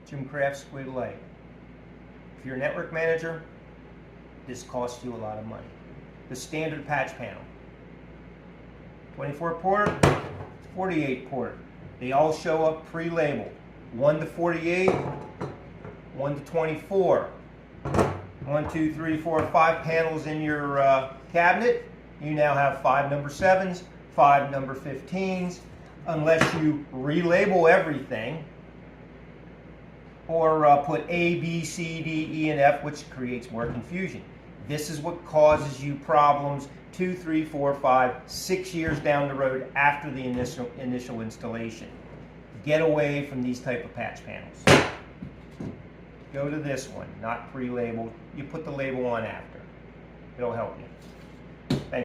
Jim Kraft SQID Lite. If you're a network manager, this costs you a lot of money. The standard patch panel. 24 port, 48 port. They all show up pre-labeled. 1 to 48, 1 to 24. 1, 2, 3, 4, 5 panels in your cabinet. You now have 5 number 7s, 5 number 15s, unless you relabel everything or put A, B, C, D, E, and F, which creates more confusion. This is what causes you problems 2, 3, 4, 5, 6 years down the road after the initial installation. Get away from these type of patch panels. Go to this one, not pre-labeled. You put the label on after. It'll help you. Thank you.